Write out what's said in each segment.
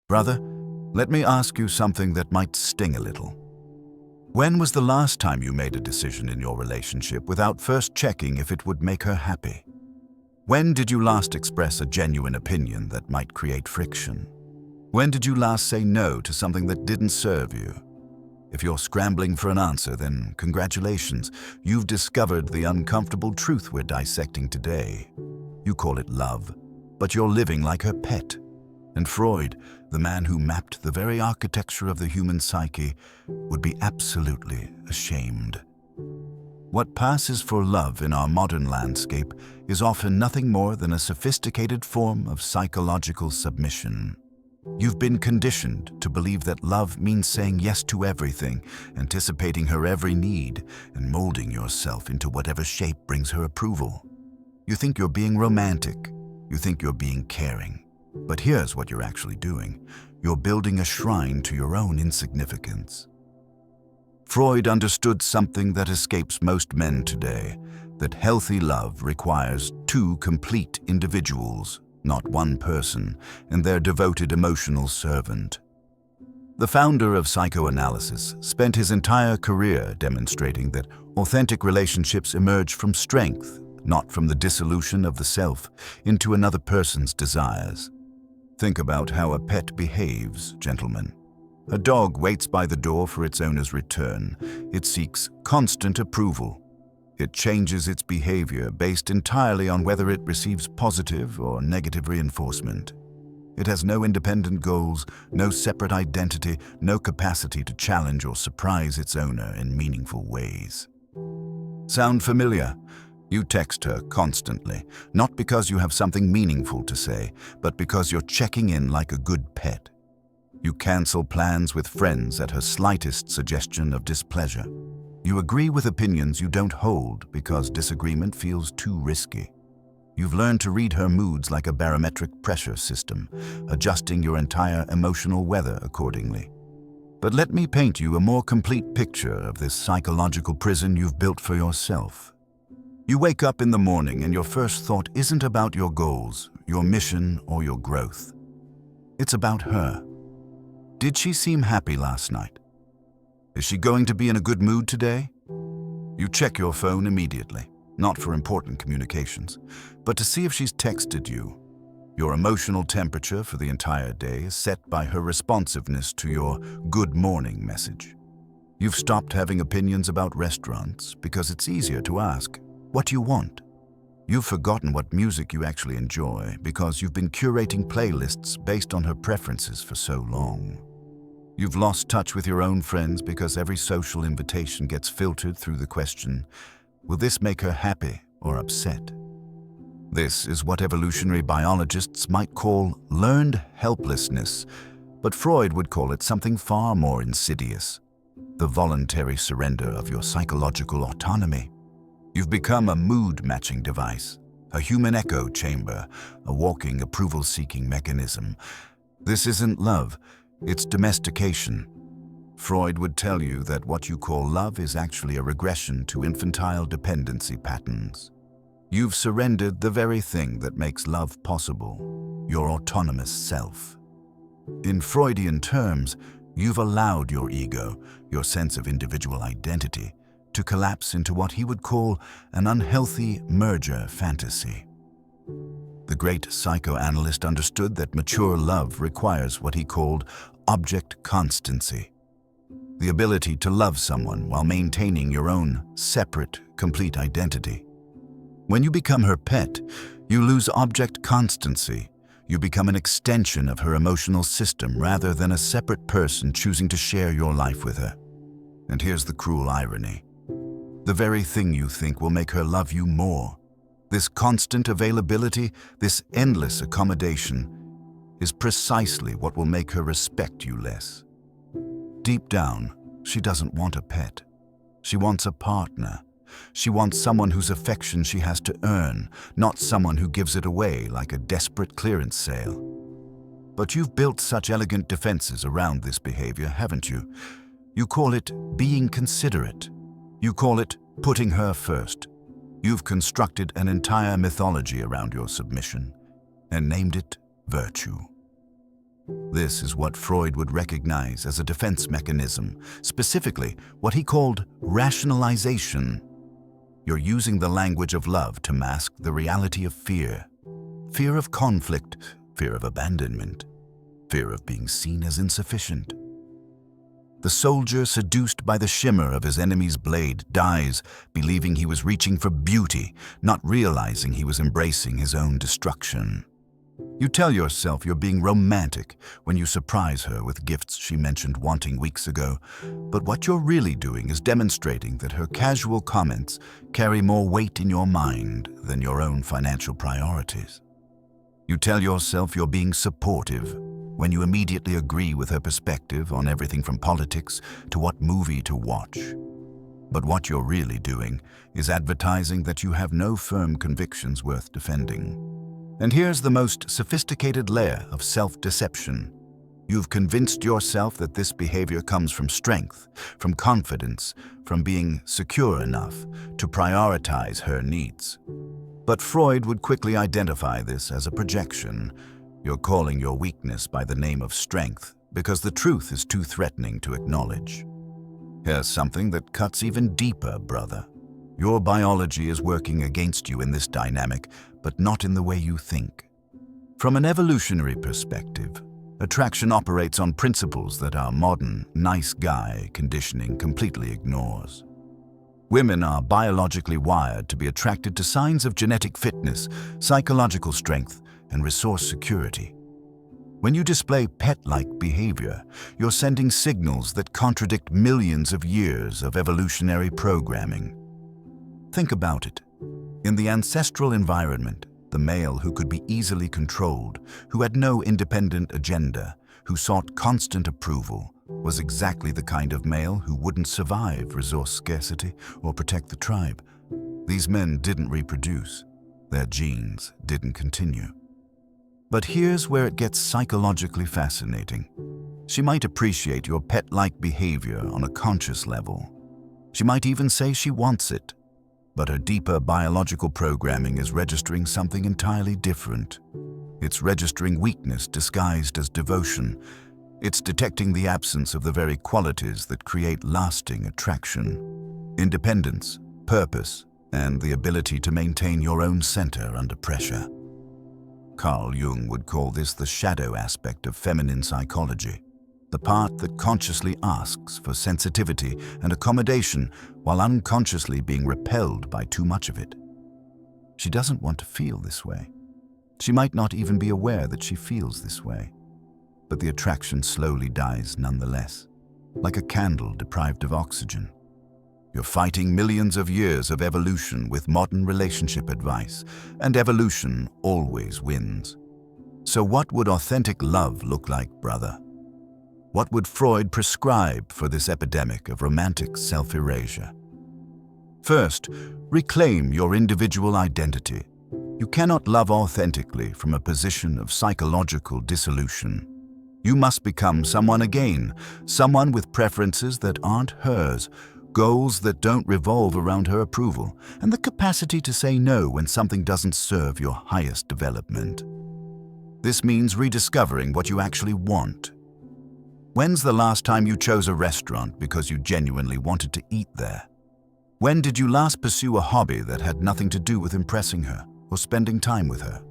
Brother, let me ask you something that might sting a little. When was the last time you made a decision in your relationship without first checking if it would make her happy? When did you last express a genuine opinion that might create friction? When did you last say no to something that didn't serve you? If you're scrambling for an answer, then congratulations, you've discovered the uncomfortable truth we're dissecting today. You call it love, but you're living like her pet. And Freud, the man who mapped the very architecture of the human psyche, would be absolutely ashamed. What passes for love in our modern landscape is often nothing more than a sophisticated form of psychological submission. You've been conditioned to believe that love means saying yes to everything, anticipating her every need, and molding yourself into whatever shape brings her approval. You think you're being romantic. You think you're being caring. But here's what you're actually doing. You're building a shrine to your own insignificance. Freud understood something that escapes most men today, that healthy love requires two complete individuals, not one person, and their devoted emotional servant. The founder of psychoanalysis spent his entire career demonstrating that authentic relationships emerge from strength, not from the dissolution of the self into another person's desires. Think about how a pet behaves, gentlemen. A dog waits by the door for its owner's return. It seeks constant approval. It changes its behavior based entirely on whether it receives positive or negative reinforcement. It has no independent goals, no separate identity, no capacity to challenge or surprise its owner in meaningful ways. Sound familiar? You text her constantly, not because you have something meaningful to say, but because you're checking in like a good pet. You cancel plans with friends at her slightest suggestion of displeasure. You agree with opinions you don't hold because disagreement feels too risky. You've learned to read her moods like a barometric pressure system, adjusting your entire emotional weather accordingly. But let me paint you a more complete picture of this psychological prison you've built for yourself. You wake up in the morning and your first thought isn't about your goals, your mission, or your growth. It's about her. Did she seem happy last night? Is she going to be in a good mood today? You check your phone immediately, not for important communications, but to see if she's texted you. Your emotional temperature for the entire day is set by her responsiveness to your good morning message. You've stopped having opinions about restaurants because it's easier to ask, what do you want? You've forgotten what music you actually enjoy because you've been curating playlists based on her preferences for so long. You've lost touch with your own friends because every social invitation gets filtered through the question, will this make her happy or upset? This is what evolutionary biologists might call learned helplessness, but Freud would call it something far more insidious, the voluntary surrender of your psychological autonomy. You've become a mood-matching device, a human echo chamber, a walking approval-seeking mechanism. This isn't love, it's domestication. Freud would tell you that what you call love is actually a regression to infantile dependency patterns. You've surrendered the very thing that makes love possible, your autonomous self. In Freudian terms, you've allowed your ego, your sense of individual identity, to collapse into what he would call an unhealthy merger fantasy. The great psychoanalyst understood that mature love requires what he called object constancy, the ability to love someone while maintaining your own separate, complete identity. When you become her pet, you lose object constancy. You become an extension of her emotional system rather than a separate person choosing to share your life with her. And here's the cruel irony. The very thing you think will make her love you more, this constant availability, this endless accommodation, is precisely what will make her respect you less. Deep down, she doesn't want a pet. She wants a partner. She wants someone whose affection she has to earn, not someone who gives it away like a desperate clearance sale. But you've built such elegant defenses around this behavior, haven't you? You call it being considerate. You call it putting her first. You've constructed an entire mythology around your submission and named it virtue. This is what Freud would recognize as a defense mechanism, specifically what he called rationalization. You're using the language of love to mask the reality of fear. Fear of conflict, fear of abandonment, fear of being seen as insufficient. The soldier, seduced by the shimmer of his enemy's blade, dies, believing he was reaching for beauty, not realizing he was embracing his own destruction. You tell yourself you're being romantic when you surprise her with gifts she mentioned wanting weeks ago, but what you're really doing is demonstrating that her casual comments carry more weight in your mind than your own financial priorities. You tell yourself you're being supportive when you immediately agree with her perspective on everything from politics to what movie to watch. But what you're really doing is advertising that you have no firm convictions worth defending. And here's the most sophisticated layer of self-deception. You've convinced yourself that this behavior comes from strength, from confidence, from being secure enough to prioritize her needs. But Freud would quickly identify this as a projection. You're calling your weakness by the name of strength because the truth is too threatening to acknowledge. Here's something that cuts even deeper, brother. Your biology is working against you in this dynamic, but not in the way you think. From an evolutionary perspective, attraction operates on principles that our modern, nice guy conditioning completely ignores. Women are biologically wired to be attracted to signs of genetic fitness, psychological strength, and resource security. When you display pet-like behavior, you're sending signals that contradict millions of years of evolutionary programming. Think about it. In the ancestral environment, the male who could be easily controlled, who had no independent agenda, who sought constant approval, was exactly the kind of male who wouldn't survive resource scarcity or protect the tribe. These men didn't reproduce. Their genes didn't continue. But here's where it gets psychologically fascinating. She might appreciate your pet-like behavior on a conscious level. She might even say she wants it. But her deeper biological programming is registering something entirely different. It's registering weakness disguised as devotion. It's detecting the absence of the very qualities that create lasting attraction: independence, purpose, and the ability to maintain your own center under pressure. Carl Jung would call this the shadow aspect of feminine psychology, the part that consciously asks for sensitivity and accommodation while unconsciously being repelled by too much of it. She doesn't want to feel this way. She might not even be aware that she feels this way. But the attraction slowly dies nonetheless, like a candle deprived of oxygen. You're fighting millions of years of evolution with modern relationship advice, and evolution always wins. So what would authentic love look like, brother? What would Freud prescribe for this epidemic of romantic self-erasure? First, reclaim your individual identity. You cannot love authentically from a position of psychological dissolution. You must become someone again, someone with preferences that aren't hers, goals that don't revolve around her approval, and the capacity to say no when something doesn't serve your highest development. This means rediscovering what you actually want. When's the last time you chose a restaurant because you genuinely wanted to eat there? When did you last pursue a hobby that had nothing to do with impressing her or spending time with her?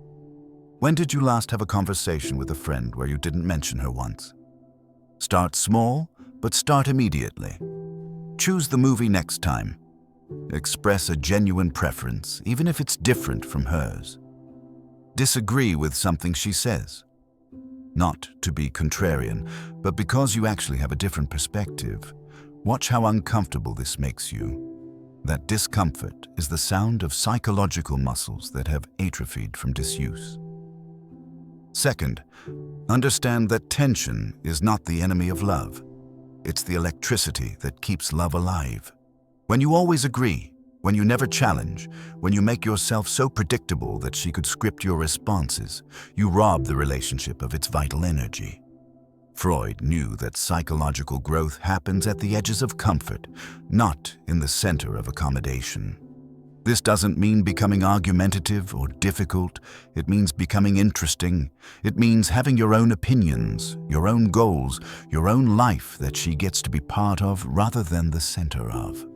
When did you last have a conversation with a friend where you didn't mention her once? Start small, but start immediately. Choose the movie next time. Express a genuine preference, even if it's different from hers. Disagree with something she says. Not to be contrarian, but because you actually have a different perspective. Watch how uncomfortable this makes you. That discomfort is the sound of psychological muscles that have atrophied from disuse. Second, understand that tension is not the enemy of love. It's the electricity that keeps love alive. When you always agree, when you never challenge, when you make yourself so predictable that she could script your responses, you rob the relationship of its vital energy. Freud knew that psychological growth happens at the edges of comfort, not in the center of accommodation. This doesn't mean becoming argumentative or difficult. It means becoming interesting. It means having your own opinions, your own goals, your own life that she gets to be part of rather than the center of.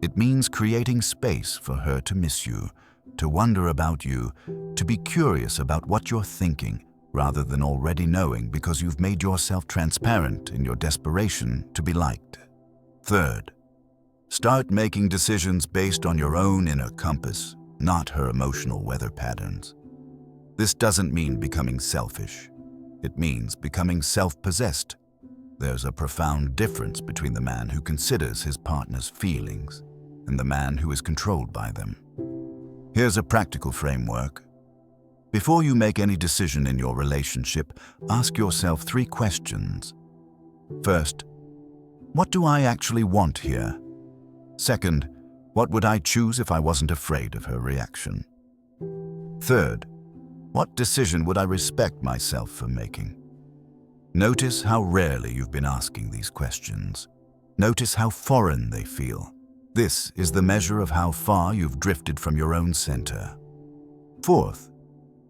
It means creating space for her to miss you, to wonder about you, to be curious about what you're thinking, rather than already knowing because you've made yourself transparent in your desperation to be liked. Third, start making decisions based on your own inner compass, not her emotional weather patterns. This doesn't mean becoming selfish. It means becoming self-possessed. There's a profound difference between the man who considers his partner's feelings and the man who is controlled by them. Here's a practical framework. Before you make any decision in your relationship, ask yourself 3 questions. First, what do I actually want here? Second, what would I choose if I wasn't afraid of her reaction? Third, what decision would I respect myself for making? Notice how rarely you've been asking these questions. Notice how foreign they feel. This is the measure of how far you've drifted from your own center. Fourth,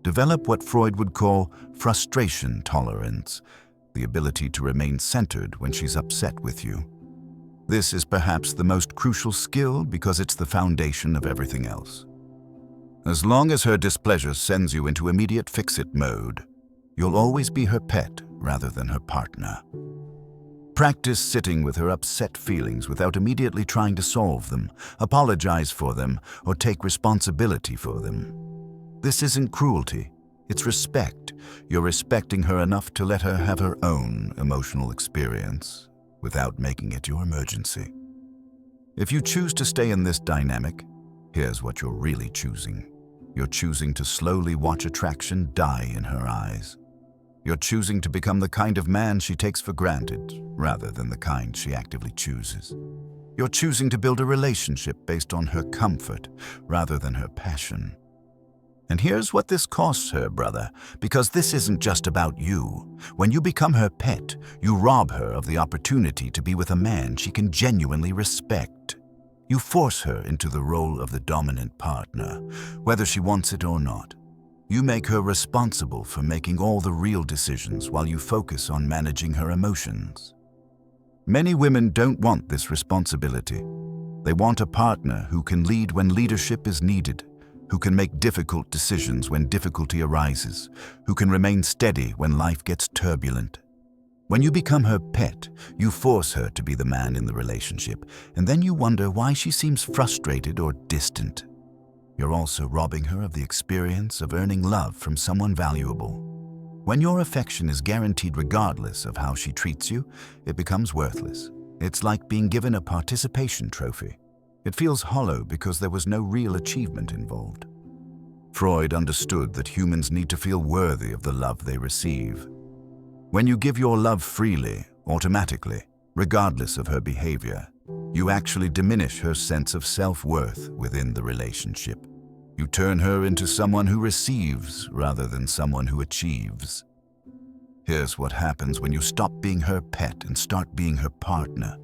develop what Freud would call frustration tolerance, the ability to remain centered when she's upset with you. This is perhaps the most crucial skill because it's the foundation of everything else. As long as her displeasure sends you into immediate fix-it mode, you'll always be her pet rather than her partner. Practice sitting with her upset feelings without immediately trying to solve them, apologize for them, or take responsibility for them. This isn't cruelty, it's respect. You're respecting her enough to let her have her own emotional experience without making it your emergency. If you choose to stay in this dynamic, here's what you're really choosing. You're choosing to slowly watch attraction die in her eyes. You're choosing to become the kind of man she takes for granted, rather than the kind she actively chooses. You're choosing to build a relationship based on her comfort, rather than her passion. And here's what this costs her, brother, because this isn't just about you. When you become her pet, you rob her of the opportunity to be with a man she can genuinely respect. You force her into the role of the dominant partner, whether she wants it or not. You make her responsible for making all the real decisions while you focus on managing her emotions. Many women don't want this responsibility. They want a partner who can lead when leadership is needed, who can make difficult decisions when difficulty arises, who can remain steady when life gets turbulent. When you become her pet, you force her to be the man in the relationship, and then you wonder why she seems frustrated or distant. You're also robbing her of the experience of earning love from someone valuable. When your affection is guaranteed regardless of how she treats you, it becomes worthless. It's like being given a participation trophy. It feels hollow because there was no real achievement involved. Freud understood that humans need to feel worthy of the love they receive. When you give your love freely, automatically, regardless of her behavior, you actually diminish her sense of self-worth within the relationship. You turn her into someone who receives rather than someone who achieves. Here's what happens when you stop being her pet and start being her partner.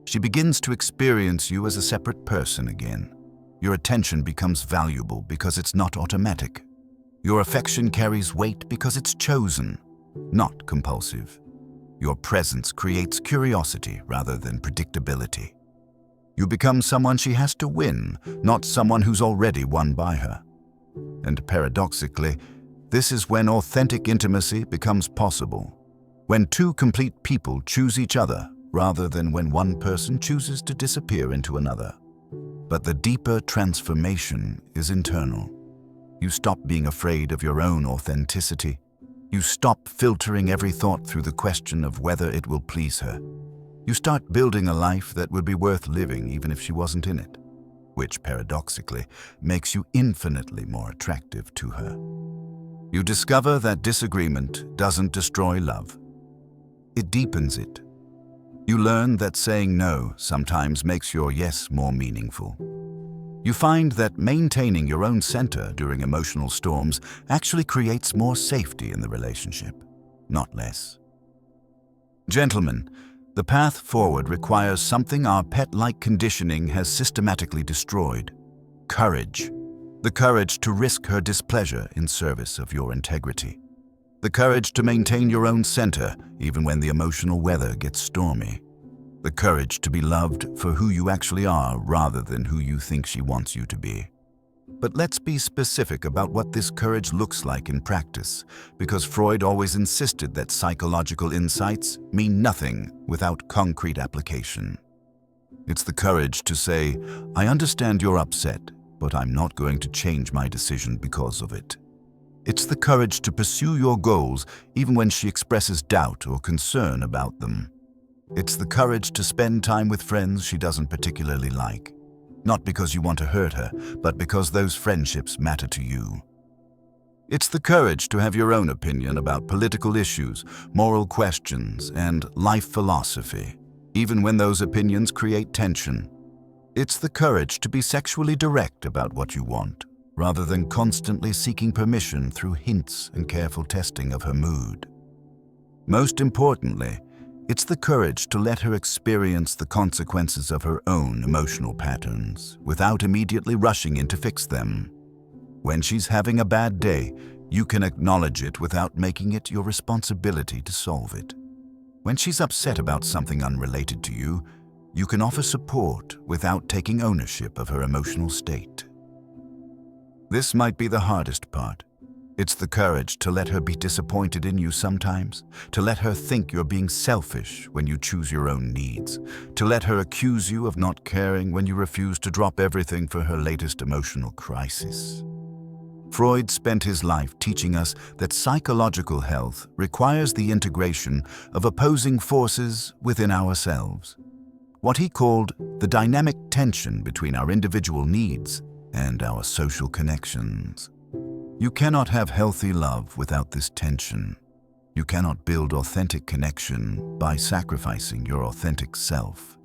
She begins to experience you as a separate person again. Your attention becomes valuable because it's not automatic. Your affection carries weight because it's chosen, not compulsive. Your presence creates curiosity rather than predictability. You become someone she has to win, not someone who's already won by her. And paradoxically, this is when authentic intimacy becomes possible. When 2 complete people choose each other, rather than when one person chooses to disappear into another. But the deeper transformation is internal. You stop being afraid of your own authenticity. You stop filtering every thought through the question of whether it will please her. You start building a life that would be worth living even if she wasn't in it, which paradoxically makes you infinitely more attractive to her. You discover that disagreement doesn't destroy love. It deepens it. You learn that saying no sometimes makes your yes more meaningful. You find that maintaining your own center during emotional storms actually creates more safety in the relationship, not less. Gentlemen, the path forward requires something our pet-like conditioning has systematically destroyed: Courage. The courage to risk her displeasure in service of your integrity. The courage to maintain your own center even when the emotional weather gets stormy. The courage to be loved for who you actually are rather than who you think she wants you to be. But let's be specific about what this courage looks like in practice, because Freud always insisted that psychological insights mean nothing without concrete application. It's the courage to say, I understand you're upset, but I'm not going to change my decision because of it. It's the courage to pursue your goals even when she expresses doubt or concern about them. It's the courage to spend time with friends she doesn't particularly like. Not because you want to hurt her, but because those friendships matter to you. It's the courage to have your own opinion about political issues, moral questions, and life philosophy, even when those opinions create tension. It's the courage to be sexually direct about what you want, rather than constantly seeking permission through hints and careful testing of her mood. Most importantly, it's the courage to let her experience the consequences of her own emotional patterns without immediately rushing in to fix them. When she's having a bad day, you can acknowledge it without making it your responsibility to solve it. When she's upset about something unrelated to you, you can offer support without taking ownership of her emotional state. This might be the hardest part. It's the courage to let her be disappointed in you sometimes, to let her think you're being selfish when you choose your own needs, to let her accuse you of not caring when you refuse to drop everything for her latest emotional crisis. Freud spent his life teaching us that psychological health requires the integration of opposing forces within ourselves, what he called the dynamic tension between our individual needs and our social connections. You cannot have healthy love without this tension. You cannot build authentic connection by sacrificing your authentic self.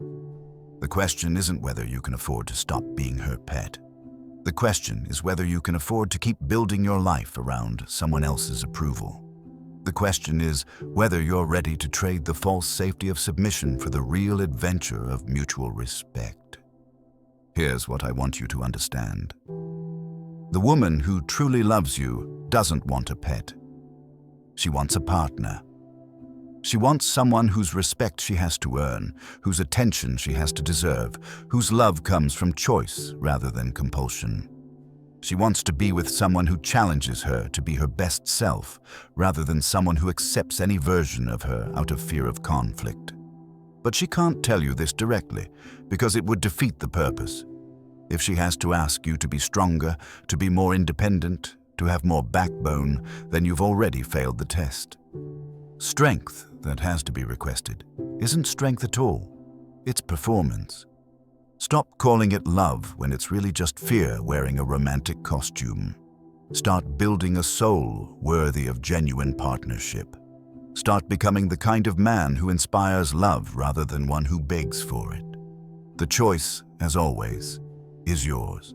The question isn't whether you can afford to stop being her pet. The question is whether you can afford to keep building your life around someone else's approval. The question is whether you're ready to trade the false safety of submission for the real adventure of mutual respect. Here's what I want you to understand. The woman who truly loves you doesn't want a pet. She wants a partner. She wants someone whose respect she has to earn, whose attention she has to deserve, whose love comes from choice rather than compulsion. She wants to be with someone who challenges her to be her best self, rather than someone who accepts any version of her out of fear of conflict. But she can't tell you this directly, because it would defeat the purpose. If she has to ask you to be stronger, to be more independent, to have more backbone, then you've already failed the test. Strength that has to be requested isn't strength at all. It's performance. Stop calling it love when it's really just fear wearing a romantic costume. Start building a soul worthy of genuine partnership. Start becoming the kind of man who inspires love rather than one who begs for it. The choice, as always, is yours.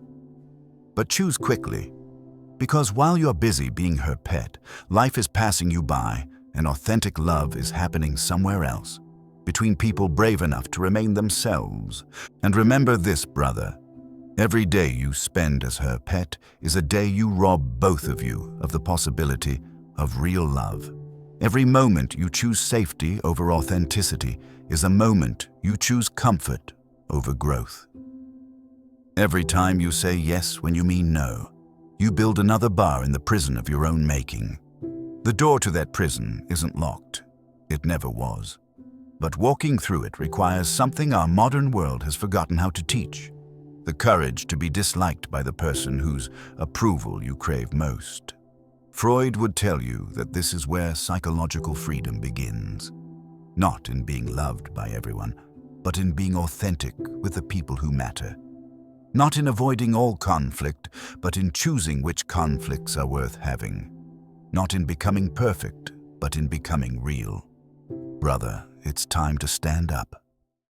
But choose quickly, because while you're busy being her pet, life is passing you by and authentic love is happening somewhere else, between people brave enough to remain themselves. And remember this, brother. Every day you spend as her pet is a day you rob both of you of the possibility of real love. Every moment you choose safety over authenticity is a moment you choose comfort over growth. Every time you say yes when you mean no, you build another bar in the prison of your own making. The door to that prison isn't locked. It never was. But walking through it requires something our modern world has forgotten how to teach: the courage to be disliked by the person whose approval you crave most. Freud would tell you that this is where psychological freedom begins. Not in being loved by everyone, but in being authentic with the people who matter. Not in avoiding all conflict, but in choosing which conflicts are worth having. Not in becoming perfect, but in becoming real. Brother, it's time to stand up.